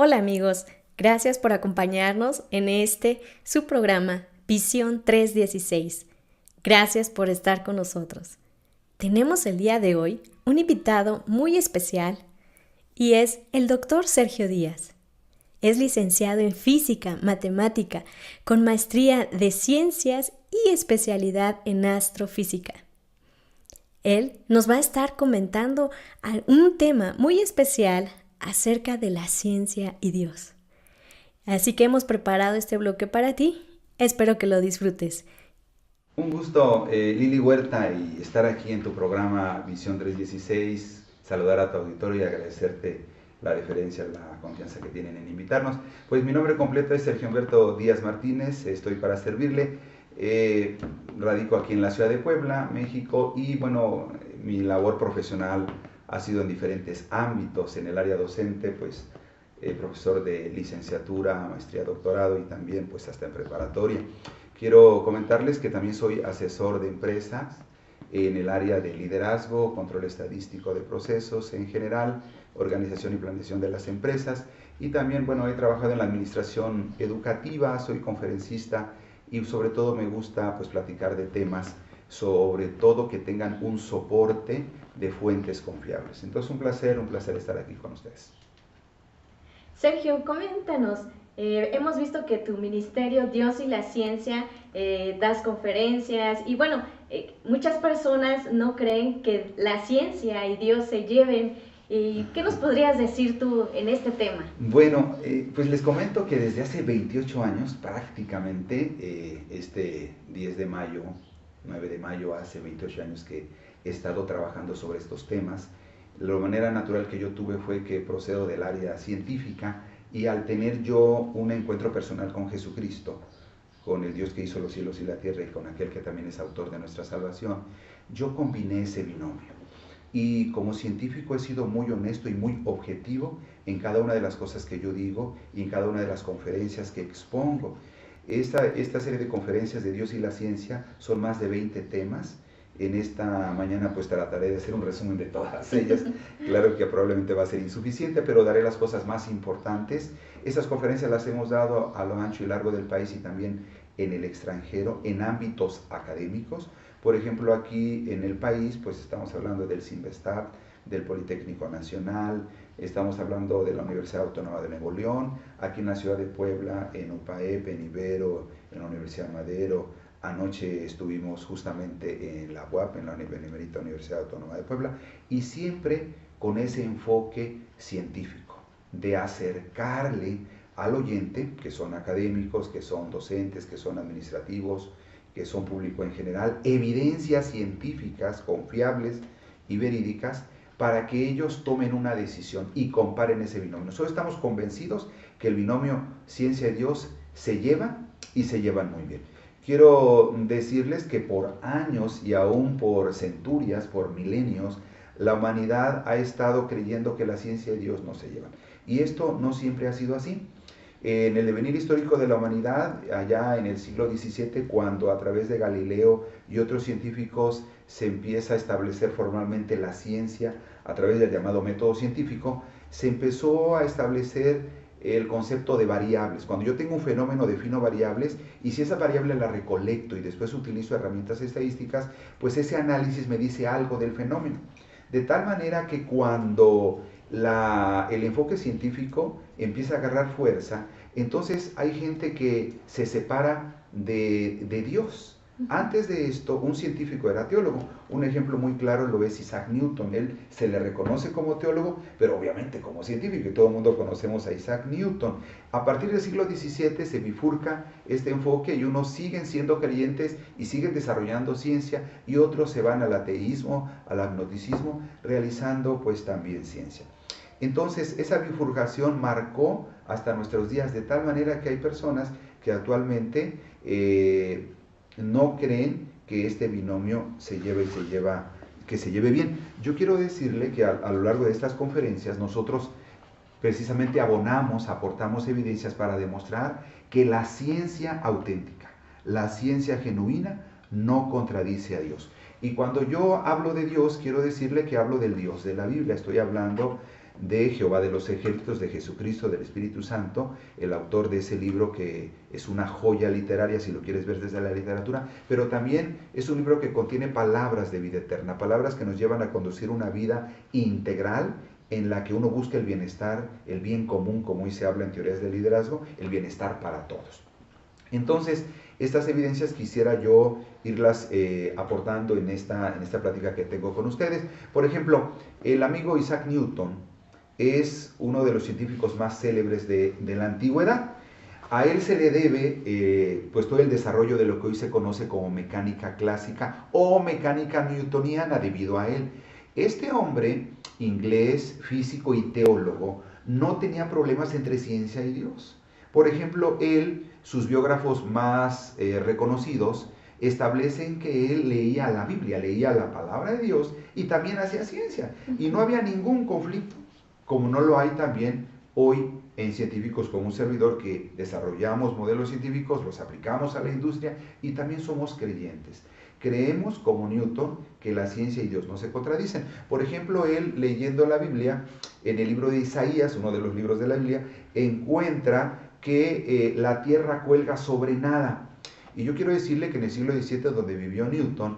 Hola amigos, gracias por acompañarnos en su programa Visión 316. Gracias por estar con nosotros. Tenemos el día de hoy un invitado muy especial y es el doctor Sergio Díaz. Es licenciado en Física, Matemática, con maestría de Ciencias y especialidad en Astrofísica. Él nos va a estar comentando un tema muy especial acerca de la ciencia y Dios. Así que hemos preparado este bloque para ti. Espero que lo disfrutes. Un gusto, Lili Huerta, y estar aquí en tu programa Visión 316, saludar a tu auditorio y agradecerte la deferencia, la confianza que tienen en invitarnos. Pues mi nombre completo es Sergio Humberto Díaz Martínez, estoy para servirle. Radico aquí en la ciudad de Puebla, México, y bueno, mi labor profesional ha sido en diferentes ámbitos. En el área docente, pues profesor de licenciatura, maestría, doctorado y también pues hasta en preparatoria. Quiero comentarles que también soy asesor de empresas en el área de liderazgo, control estadístico de procesos en general, organización y planeación de las empresas, y también, bueno, he trabajado en la administración educativa, soy conferencista y sobre todo me gusta pues platicar de temas, sobre todo que tengan un soporte de fuentes confiables. Entonces un placer estar aquí con ustedes. Sergio, coméntanos. Hemos visto que tu ministerio, Dios y la Ciencia, das conferencias y bueno, muchas personas no creen que la ciencia y Dios se lleven. ¿Y qué nos podrías decir tú en este tema? Bueno, pues les comento que desde hace 28 años, prácticamente, este 10 de mayo, 9 de mayo, hace 28 años que he estado trabajando sobre estos temas. La manera natural que yo tuve fue que procedo del área científica, y al tener yo un encuentro personal con Jesucristo, con el Dios que hizo los cielos y la tierra y con aquel que también es autor de nuestra salvación, yo combiné ese binomio. Y como científico he sido muy honesto y muy objetivo en cada una de las cosas que yo digo y en cada una de las conferencias que expongo. Esta serie de conferencias de Dios y la Ciencia son más de 20 temas. En esta mañana pues trataré de hacer un resumen de todas ellas. Claro que probablemente va a ser insuficiente, pero daré las cosas más importantes. Estas conferencias las hemos dado a lo ancho y largo del país y también en el extranjero, en ámbitos académicos. Por ejemplo, aquí en el país, pues estamos hablando del CINVESTAB, del Politécnico Nacional, estamos hablando de la Universidad Autónoma de Nuevo León, aquí en la ciudad de Puebla, en UPAEP, en Ibero, en la Universidad Madero. Anoche estuvimos justamente en la UAP, en la Benemérita Universidad Autónoma de Puebla, y siempre con ese enfoque científico, de acercarle al oyente, que son académicos, que son docentes, que son administrativos, que son público en general, evidencias científicas confiables y verídicas para que ellos tomen una decisión y comparen ese binomio. Nosotros estamos convencidos que el binomio ciencia y Dios se lleva y se llevan muy bien. Quiero decirles que por años y aún por centurias, por milenios, la humanidad ha estado creyendo que la ciencia y Dios no se llevan. Y esto no siempre ha sido así. En el devenir histórico de la humanidad, allá en el siglo XVII, cuando a través de Galileo y otros científicos se empieza a establecer formalmente la ciencia a través del llamado método científico, se empezó a establecer el concepto de variables. Cuando yo tengo un fenómeno, defino variables, y si esa variable la recolecto y después utilizo herramientas estadísticas, pues ese análisis me dice algo del fenómeno. De tal manera que cuando el enfoque científico empieza a agarrar fuerza, entonces hay gente que se separa de Dios. Antes de esto, un científico era teólogo. Un ejemplo muy claro lo es Isaac Newton. Él se le reconoce como teólogo, pero obviamente como científico, y todo el mundo conocemos a Isaac Newton. A partir del siglo XVII se bifurca este enfoque y unos siguen siendo creyentes y siguen desarrollando ciencia, y otros se van al ateísmo, al agnosticismo, realizando pues también ciencia. Entonces, esa bifurcación marcó hasta nuestros días, de tal manera que hay personas que actualmente no creen que este binomio que se lleve bien. Yo quiero decirle que a lo largo de estas conferencias nosotros precisamente aportamos evidencias para demostrar que la ciencia auténtica, la ciencia genuina, no contradice a Dios. Y cuando yo hablo de Dios, quiero decirle que hablo del Dios de la Biblia. Estoy hablando de Jehová de los ejércitos, de Jesucristo, del Espíritu Santo, el autor de ese libro que es una joya literaria, si lo quieres ver desde la literatura, pero también es un libro que contiene palabras de vida eterna, palabras que nos llevan a conducir una vida integral, en la que uno busca el bienestar, el bien común, como hoy se habla en teorías de liderazgo, el bienestar para todos. Entonces, estas evidencias quisiera yo irlas aportando en esta plática que tengo con ustedes. Por ejemplo, el amigo Isaac Newton es uno de los científicos más célebres de la antigüedad. A él se le debe pues todo el desarrollo de lo que hoy se conoce como mecánica clásica o mecánica newtoniana debido a él. Este hombre, inglés, físico y teólogo, no tenía problemas entre ciencia y Dios. Por ejemplo, sus biógrafos más reconocidos establecen que él leía la Biblia, leía la palabra de Dios y también hacía ciencia. Y no había ningún conflicto, como no lo hay también hoy en científicos como un servidor que desarrollamos modelos científicos, los aplicamos a la industria y también somos creyentes. Creemos, como Newton, que la ciencia y Dios no se contradicen. Por ejemplo, él, leyendo la Biblia, en el libro de Isaías, uno de los libros de la Biblia, encuentra que la tierra cuelga sobre nada. Y yo quiero decirle que en el siglo XVII, donde vivió Newton,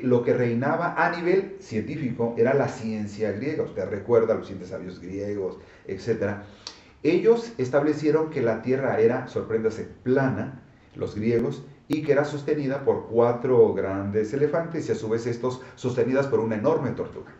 lo que reinaba a nivel científico era la ciencia griega. Usted recuerda los sabios griegos, etc. Ellos establecieron que la tierra era, sorpréndase, plana, los griegos, y que era sostenida por 4 grandes elefantes y a su vez estos sostenidas por una enorme tortuga.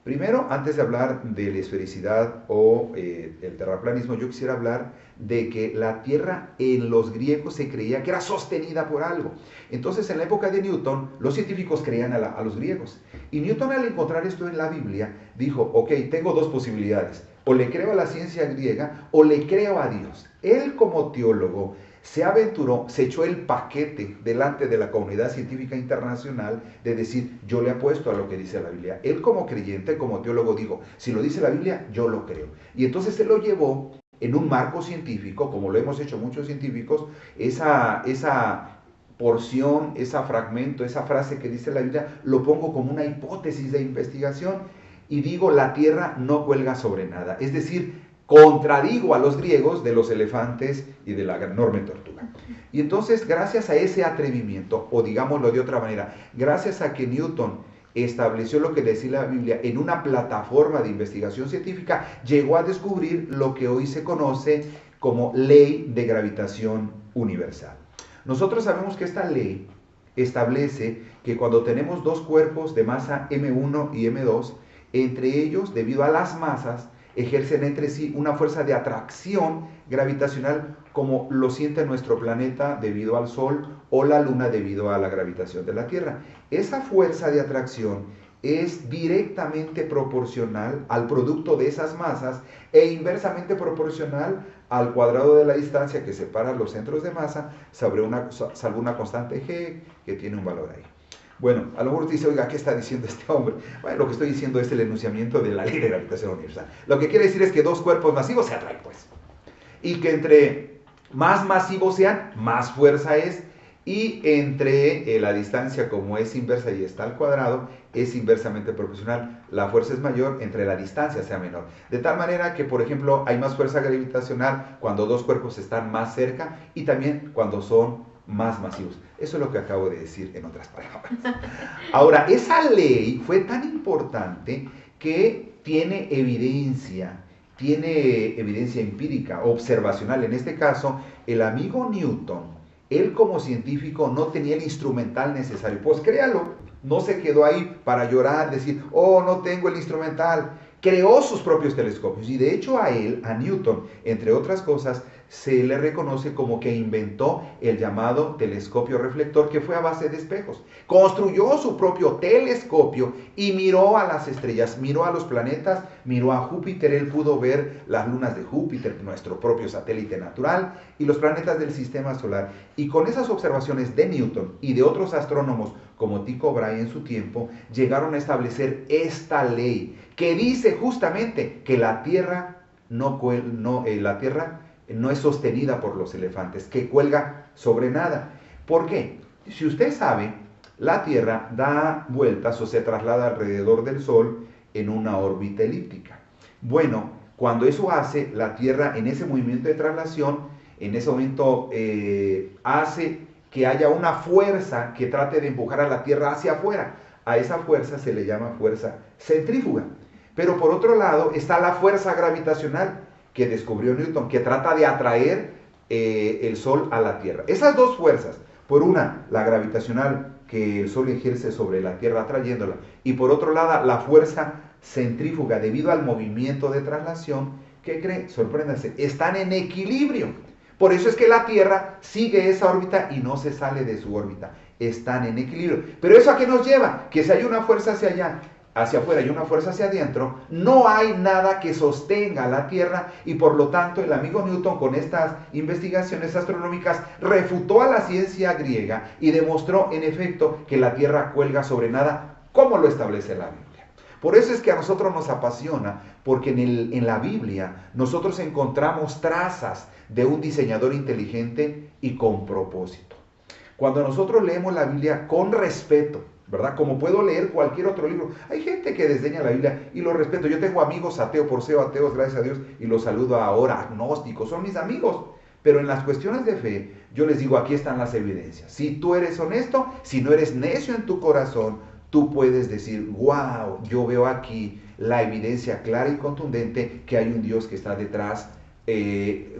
Primero, antes de hablar de la esfericidad o el terraplanismo, yo quisiera hablar de que la Tierra en los griegos se creía que era sostenida por algo. Entonces, en la época de Newton, los científicos creían a los griegos. Y Newton, al encontrar esto en la Biblia, dijo, ok, tengo 2 posibilidades. O le creo a la ciencia griega o le creo a Dios. Él, como teólogo, se aventuró, se echó el paquete delante de la comunidad científica internacional de decir, yo le apuesto a lo que dice la Biblia. Él, como creyente, como teólogo, dijo, si lo dice la Biblia, yo lo creo. Y entonces se lo llevó en un marco científico, como lo hemos hecho muchos científicos, esa porción, ese fragmento, esa frase que dice la Biblia, lo pongo como una hipótesis de investigación y digo, la tierra no cuelga sobre nada. Es decir, contradigo a los griegos de los elefantes y de la enorme tortuga. Y entonces, gracias a ese atrevimiento, o digámoslo de otra manera, gracias a que Newton estableció lo que decía la Biblia en una plataforma de investigación científica, llegó a descubrir lo que hoy se conoce como ley de gravitación universal. Nosotros sabemos que esta ley establece que cuando tenemos 2 cuerpos de masa M1 y M2, entre ellos, debido a las masas, ejercen entre sí una fuerza de atracción gravitacional como lo siente nuestro planeta debido al Sol o la Luna debido a la gravitación de la Tierra. Esa fuerza de atracción es directamente proporcional al producto de esas masas e inversamente proporcional al cuadrado de la distancia que separa los centros de masa salvo una constante G que tiene un valor ahí. Bueno, a lo mejor usted dice, oiga, ¿qué está diciendo este hombre? Bueno, lo que estoy diciendo es el enunciamiento de la ley de gravitación universal. Lo que quiere decir es que 2 cuerpos masivos se atraen, pues. Y que entre más masivos sean, más fuerza es. Y entre la distancia, como es inversa y está al cuadrado, es inversamente proporcional. La fuerza es mayor entre la distancia sea menor. De tal manera que, por ejemplo, hay más fuerza gravitacional cuando 2 cuerpos están más cerca y también cuando son más masivos. Eso es lo que acabo de decir en otras palabras. Ahora, esa ley fue tan importante que tiene evidencia empírica, observacional. En este caso, el amigo Newton, él como científico no tenía el instrumental necesario. Pues créalo, no se quedó ahí para llorar, decir, oh, no tengo el instrumental. Creó sus propios telescopios y de hecho a Newton, entre otras cosas, se le reconoce como que inventó el llamado telescopio reflector, que fue a base de espejos. Construyó su propio telescopio y miró a las estrellas, miró a los planetas, miró a Júpiter. Él pudo ver las lunas de Júpiter, nuestro propio satélite natural, y los planetas del sistema solar. Y con esas observaciones de Newton y de otros astrónomos como Tycho Brahe en su tiempo, llegaron a establecer esta ley que dice justamente que la Tierra no es sostenida por los elefantes, que cuelga sobre nada. ¿Por qué? Si usted sabe, la Tierra da vueltas o se traslada alrededor del Sol en una órbita elíptica. Bueno, cuando eso hace, la Tierra en ese movimiento de traslación, en ese momento hace que haya una fuerza que trate de empujar a la Tierra hacia afuera. A esa fuerza se le llama fuerza centrífuga. Pero por otro lado está la fuerza gravitacional que descubrió Newton, que trata de atraer el Sol a la Tierra. Esas dos fuerzas, por una, la gravitacional que el Sol ejerce sobre la Tierra atrayéndola, y por otro lado, la fuerza centrífuga debido al movimiento de traslación, ¿qué creen? Sorpréndanse, están en equilibrio. Por eso es que la Tierra sigue esa órbita y no se sale de su órbita. Están en equilibrio. Pero ¿eso a qué nos lleva? Que si hay una fuerza hacia allá, hacia afuera y una fuerza hacia adentro, no hay nada que sostenga a la Tierra y por lo tanto el amigo Newton con estas investigaciones astronómicas refutó a la ciencia griega y demostró en efecto que la Tierra cuelga sobre nada, como lo establece la Biblia. Por eso es que a nosotros nos apasiona, porque en la Biblia nosotros encontramos trazas de un diseñador inteligente y con propósito. Cuando nosotros leemos la Biblia con respeto, ¿verdad? Como puedo leer cualquier otro libro. Hay gente que desdeña la Biblia y lo respeto. Yo tengo amigos ateos, por ser ateos, gracias a Dios, y los saludo ahora, agnósticos, son mis amigos. Pero en las cuestiones de fe, yo les digo, aquí están las evidencias. Si tú eres honesto, si no eres necio en tu corazón, tú puedes decir, wow, yo veo aquí la evidencia clara y contundente que hay un Dios que está detrás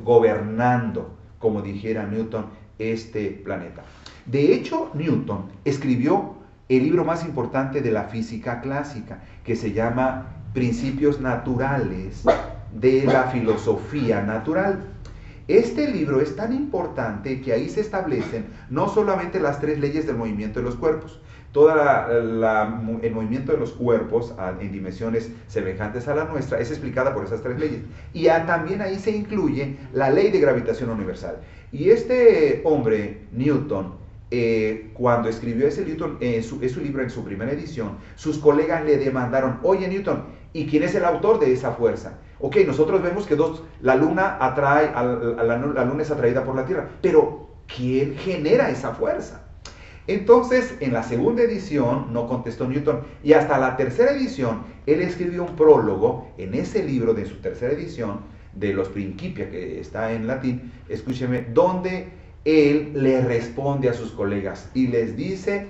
gobernando, como dijera Newton, este planeta. De hecho, Newton escribió el libro más importante de la física clásica, que se llama Principios Naturales de la Filosofía Natural. Este libro es tan importante que ahí se establecen no solamente las 3 leyes del movimiento de los cuerpos, todo el movimiento de los cuerpos en dimensiones semejantes a la nuestra es explicada por esas 3 leyes. Y también ahí se incluye la ley de gravitación universal. Y este hombre, Newton, cuando escribió ese libro en su primera edición, sus colegas le demandaron, oye Newton, ¿y quién es el autor de esa fuerza? Ok, nosotros vemos que la luna la luna es atraída por la Tierra, pero ¿quién genera esa fuerza? Entonces, en la segunda edición no contestó Newton, y hasta la tercera edición, él escribió un prólogo en ese libro de su tercera edición, de los Principia, que está en latín, escúcheme, donde él le responde a sus colegas y les dice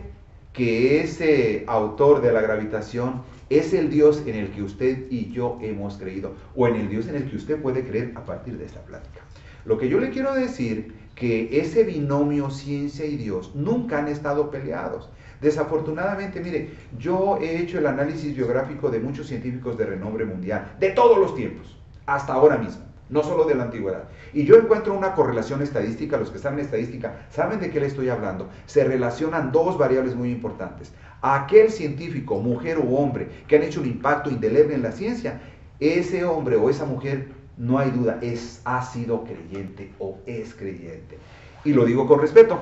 que ese autor de la gravitación es el Dios en el que usted y yo hemos creído, o en el Dios en el que usted puede creer a partir de esta plática. Lo que yo le quiero decir, que ese binomio ciencia y Dios nunca han estado peleados. Desafortunadamente, mire, yo he hecho el análisis biográfico de muchos científicos de renombre mundial, de todos los tiempos, hasta ahora mismo, no solo de la antigüedad. Y yo encuentro una correlación estadística, los que están en estadística saben de qué le estoy hablando. Se relacionan 2 variables muy importantes. Aquel científico, mujer u hombre, que han hecho un impacto indeleble en la ciencia, ese hombre o esa mujer, no hay duda, ha sido creyente o es creyente. Y lo digo con respeto.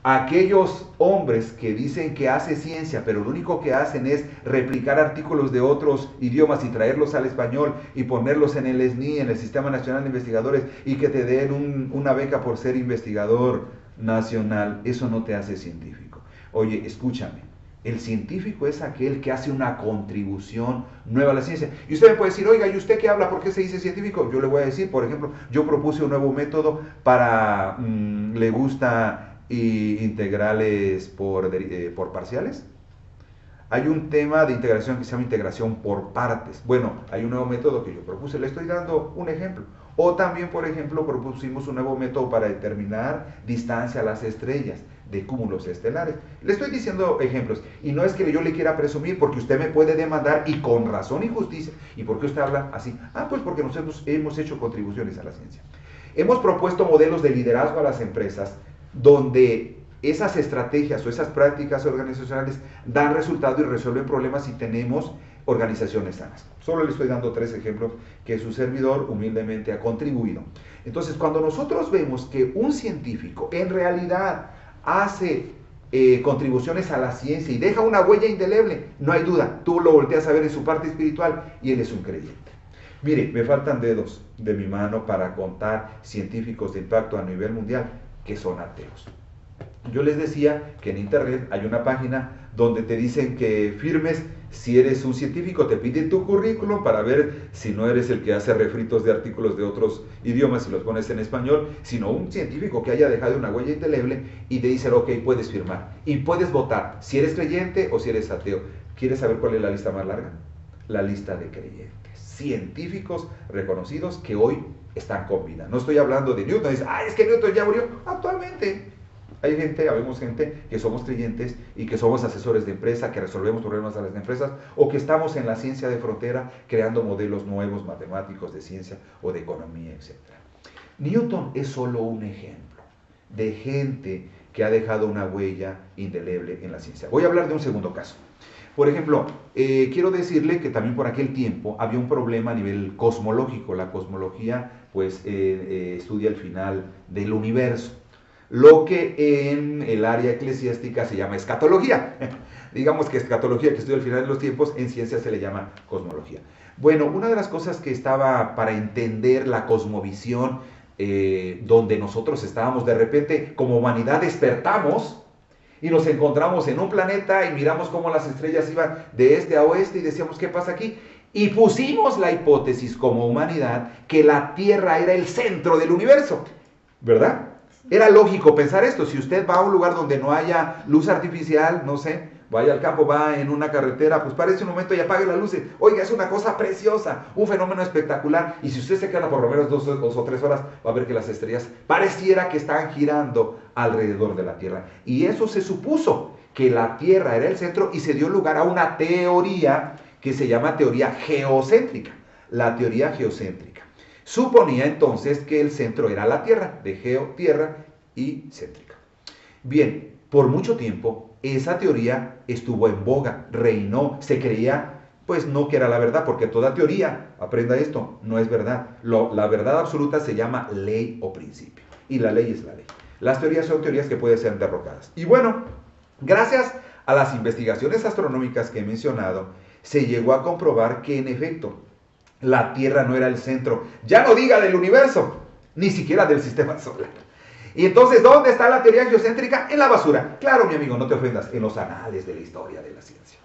Aquellos hombres que dicen que hace ciencia, pero lo único que hacen es replicar artículos de otros idiomas y traerlos al español y ponerlos en el SNI, en el Sistema Nacional de Investigadores, y que te den una beca por ser investigador nacional, eso no te hace científico. Oye, escúchame. El científico es aquel que hace una contribución nueva a la ciencia. Y usted me puede decir, oiga, ¿y usted qué habla? ¿Por qué se dice científico? Yo le voy a decir, por ejemplo, yo propuse un nuevo método para, ¿le gusta integrales por parciales? Hay un tema de integración que se llama integración por partes. Bueno, hay un nuevo método que yo propuse, le estoy dando un ejemplo. O también, por ejemplo, propusimos un nuevo método para determinar distancia a las estrellas de cúmulos estelares. Le estoy diciendo ejemplos, y no es que yo le quiera presumir, porque usted me puede demandar, y con razón y justicia. ¿Y por qué usted habla así? Pues porque nosotros hemos hecho contribuciones a la ciencia. Hemos propuesto modelos de liderazgo a las empresas, donde esas estrategias o esas prácticas organizacionales dan resultado y resuelven problemas si tenemos organizaciones sanas. Solo le estoy dando 3 ejemplos que su servidor humildemente ha contribuido. Entonces, cuando nosotros vemos que un científico en realidad hace contribuciones a la ciencia y deja una huella indeleble, no hay duda, tú lo volteas a ver en su parte espiritual y él es un creyente. Mire, me faltan dedos de mi mano para contar científicos de impacto a nivel mundial que son ateos. Yo les decía que en internet hay una página donde te dicen que firmes Si eres un científico, te piden tu currículum para ver si no eres el que hace refritos de artículos de otros idiomas y los pones en español, sino un científico que haya dejado una huella indeleble y te dicen, ok, puedes firmar y puedes votar si eres creyente o si eres ateo. ¿Quieres saber cuál es la lista más larga? La lista de creyentes, científicos reconocidos que hoy están con vida. No estoy hablando de Newton, dice, es que Newton ya murió. Actualmente habemos gente que somos creyentes y que somos asesores de empresa, que resolvemos problemas a las empresas o que estamos en la ciencia de frontera creando modelos nuevos matemáticos de ciencia o de economía, etc. Newton es solo un ejemplo de gente que ha dejado una huella indeleble en la ciencia. Voy a hablar de un segundo caso. Por ejemplo, quiero decirle que también por aquel tiempo había un problema a nivel cosmológico. La cosmología pues estudia el final del universo, lo que en el área eclesiástica se llama escatología. Digamos que escatología, que estudia el final de los tiempos, en ciencia se le llama cosmología. Bueno, una de las cosas que estaba para entender la cosmovisión, donde nosotros estábamos de repente como humanidad despertamos y nos encontramos en un planeta y miramos cómo las estrellas iban de este a oeste y decíamos, ¿qué pasa aquí? Y pusimos la hipótesis como humanidad que la Tierra era el centro del universo, ¿verdad? Era lógico pensar esto. Si usted va a un lugar donde no haya luz artificial, no sé, vaya al campo, va en una carretera, pues parece un momento y apague las luces. Oiga, es una cosa preciosa, un fenómeno espectacular. Y si usted se queda por lo menos dos o tres horas, va a ver que las estrellas pareciera que están girando alrededor de la Tierra. Y eso se supuso, que la Tierra era el centro, y se dio lugar a una teoría que se llama teoría geocéntrica. La teoría geocéntrica suponía entonces que el centro era la Tierra, de geo, tierra, y céntrica. Bien, por mucho tiempo esa teoría estuvo en boga, reinó, se creía, pues no que era la verdad, porque toda teoría, aprenda esto, no es verdad. La verdad absoluta se llama ley o principio, y la ley es la ley. Las teorías son teorías que pueden ser derrocadas. Y bueno, gracias a las investigaciones astronómicas que he mencionado, se llegó a comprobar que en efecto, la Tierra no era el centro, ya no diga del universo, ni siquiera del sistema solar. Y entonces, ¿dónde está la teoría geocéntrica? En la basura. Claro, mi amigo, no te ofendas, en los anales de la historia de la ciencia.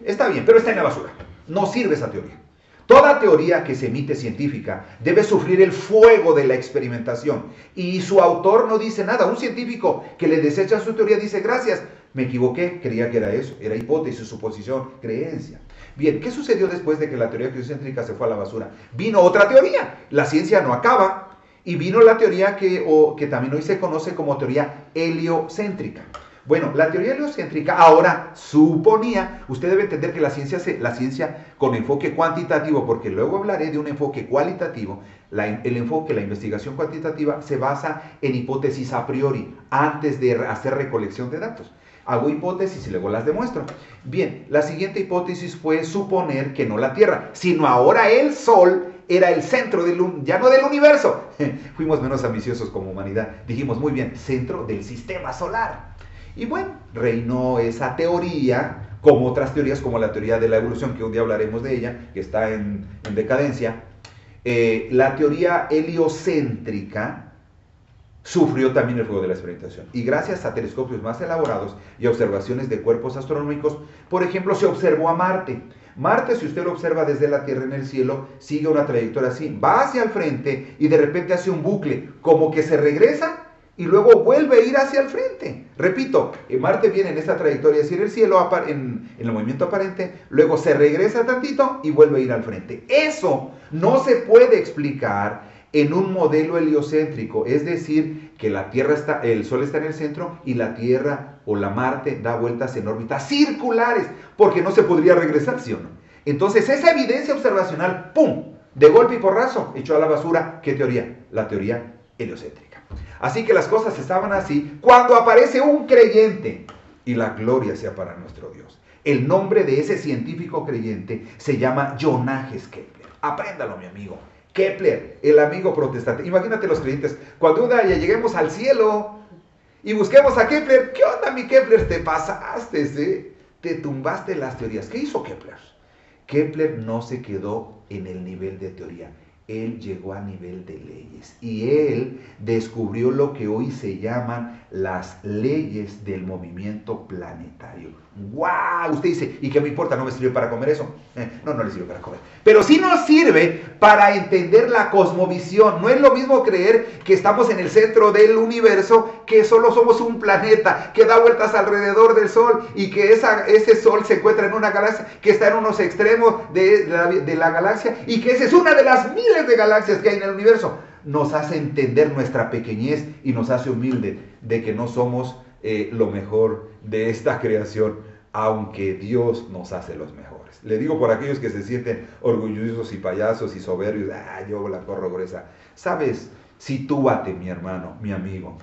Está bien, pero está en la basura. No sirve esa teoría. Toda teoría que se emite científica debe sufrir el fuego de la experimentación. Y su autor no dice nada. Un científico que le desecha su teoría dice, gracias, me equivoqué, creía que era eso. Era hipótesis, suposición, creencia. Bien, ¿qué sucedió después de que la teoría geocéntrica se fue a la basura? Vino otra teoría. La ciencia no acaba. Y vino la teoría que también hoy se conoce como teoría heliocéntrica. Bueno, la teoría heliocéntrica ahora suponía, usted debe entender que la ciencia con enfoque cuantitativo, porque luego hablaré de un enfoque cualitativo, el enfoque, la investigación cuantitativa se basa en hipótesis a priori, antes de hacer recolección de datos. Hago hipótesis y luego las demuestro. Bien, la siguiente hipótesis fue suponer que no la Tierra, sino ahora el Sol era el centro ya no del universo. Fuimos menos ambiciosos como humanidad. Dijimos, muy bien, centro del sistema solar. Y bueno, reinó esa teoría, como otras teorías, como la teoría de la evolución, que un día hablaremos de ella, que está en decadencia. La teoría heliocéntrica sufrió también el fuego de la experimentación. Y gracias a telescopios más elaborados y observaciones de cuerpos astronómicos, por ejemplo, se observó a Marte. Marte, si usted lo observa desde la Tierra en el cielo, sigue una trayectoria así, va hacia el frente y de repente hace un bucle, como que se regresa y luego vuelve a ir hacia el frente. Repito, Marte viene en esta trayectoria hacia el cielo, en el movimiento aparente, luego se regresa tantito y vuelve a ir al frente. Eso no se puede explicar en un modelo heliocéntrico, es decir, que el Sol está en el centro y la Tierra o la Marte da vueltas en órbitas circulares, porque no se podría regresar, ¿sí o no? Entonces, esa evidencia observacional, ¡pum!, de golpe y porrazo, echó a la basura, ¿qué teoría? La teoría heliocéntrica. Así que las cosas estaban así cuando aparece un creyente, y la gloria sea para nuestro Dios. El nombre de ese científico creyente se llama Johannes Kepler. Apréndalo, mi amigo. Kepler, el amigo protestante. Imagínate los creyentes, cuando un día lleguemos al cielo y busquemos a Kepler, ¿qué onda, mi Kepler? Te pasaste, ¿sí? Te tumbaste las teorías. ¿Qué hizo Kepler? Kepler no se quedó en el nivel de teoría. Él llegó a nivel de leyes y él descubrió lo que hoy se llaman las leyes del movimiento planetario. ¡Wow! Usted dice, ¿y qué me importa? ¿No me sirve para comer eso? No le sirve para comer. Pero sí nos sirve para entender la cosmovisión. No es lo mismo creer que estamos en el centro del universo, que solo somos un planeta que da vueltas alrededor del Sol y que ese Sol se encuentra en una galaxia que está en unos extremos de la galaxia y que esa es una de las miles de galaxias que hay en el universo. Nos hace entender nuestra pequeñez y nos hace humilde de que no somos lo mejor de esta creación, aunque Dios nos hace los mejores. Le digo por aquellos que se sienten orgullosos y payasos y soberbios, yo la corro gruesa. ¿Sabes? Sitúate, mi hermano, mi amigo.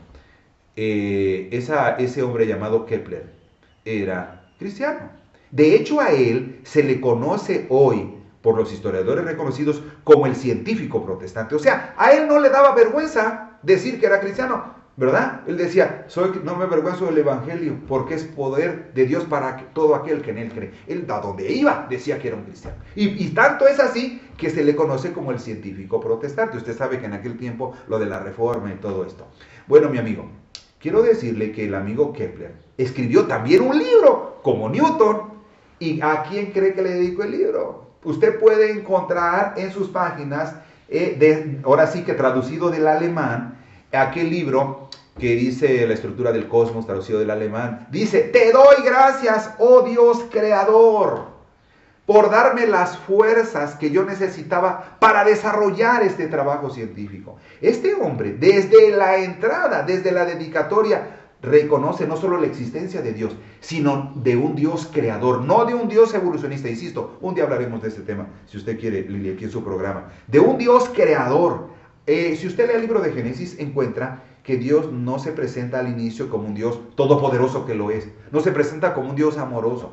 Ese hombre llamado Kepler era cristiano. De hecho, a él se le conoce hoy por los historiadores reconocidos como el científico protestante. O sea, a él no le daba vergüenza decir que era cristiano, ¿verdad? Él decía, no me avergüenzo del evangelio, porque es poder de Dios para todo aquel que en él cree. Él, a donde iba, decía que era un cristiano. Y tanto es así que se le conoce como el científico protestante. Usted sabe que en aquel tiempo lo de la reforma y todo esto. Bueno, mi amigo, quiero decirle que el amigo Kepler escribió también un libro, como Newton. ¿Y a quién cree que le dedicó el libro? Usted puede encontrar en sus páginas, ahora sí que traducido del alemán, aquel libro que dice La estructura del cosmos, traducido del alemán, dice, te doy gracias, oh Dios creador, por darme las fuerzas que yo necesitaba para desarrollar este trabajo científico. Este hombre, desde la entrada, desde la dedicatoria, reconoce no solo la existencia de Dios, sino de un Dios creador, no de un Dios evolucionista. Insisto, un día hablaremos de este tema, si usted quiere, Lili, aquí en su programa. De un Dios creador. Si usted lee el libro de Génesis, encuentra que Dios no se presenta al inicio como un Dios todopoderoso, que lo es. No se presenta como un Dios amoroso,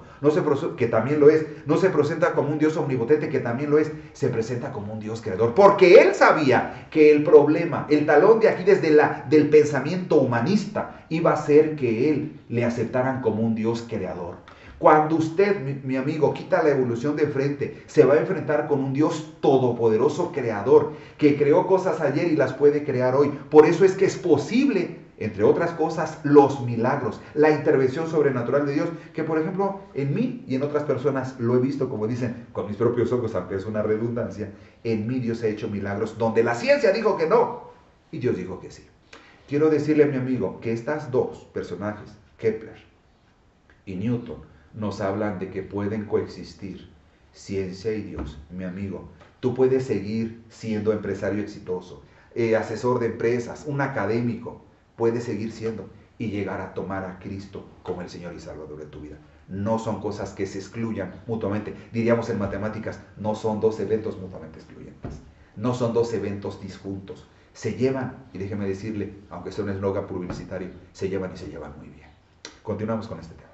que también lo es. No se presenta como un Dios omnipotente, que también lo es. Se presenta como un Dios creador. Porque Él sabía que el problema, el talón de aquí del pensamiento humanista, iba a ser que Él le aceptaran como un Dios creador. Cuando usted, mi amigo, quita la evolución de frente, se va a enfrentar con un Dios todopoderoso creador, que creó cosas ayer y las puede crear hoy. Por eso es que es posible, entre otras cosas, los milagros, la intervención sobrenatural de Dios, que por ejemplo en mí y en otras personas lo he visto, como dicen, con mis propios ojos, aunque es una redundancia. En mí Dios ha hecho milagros donde la ciencia dijo que no y Dios dijo que sí. Quiero decirle a mi amigo que estas dos personajes, Kepler y Newton, nos hablan de que pueden coexistir ciencia y Dios. Mi amigo, tú puedes seguir siendo empresario exitoso, asesor de empresas, un académico, puedes seguir siendo y llegar a tomar a Cristo como el Señor y Salvador de tu vida. No son cosas que se excluyan mutuamente. Diríamos en matemáticas, no son dos eventos mutuamente excluyentes. No son dos eventos disjuntos. Se llevan, y déjeme decirle, aunque sea un eslogan publicitario, se llevan y se llevan muy bien. Continuamos con este tema.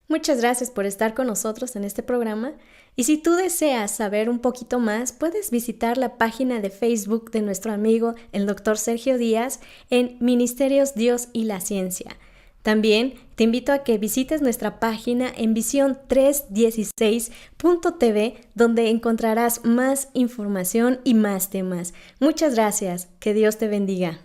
Muchas gracias por estar con nosotros en este programa y si tú deseas saber un poquito más, puedes visitar la página de Facebook de nuestro amigo el Dr. Sergio Díaz en Ministerios Dios y la Ciencia. También te invito a que visites nuestra página en visión316.tv donde encontrarás más información y más temas. Muchas gracias, que Dios te bendiga.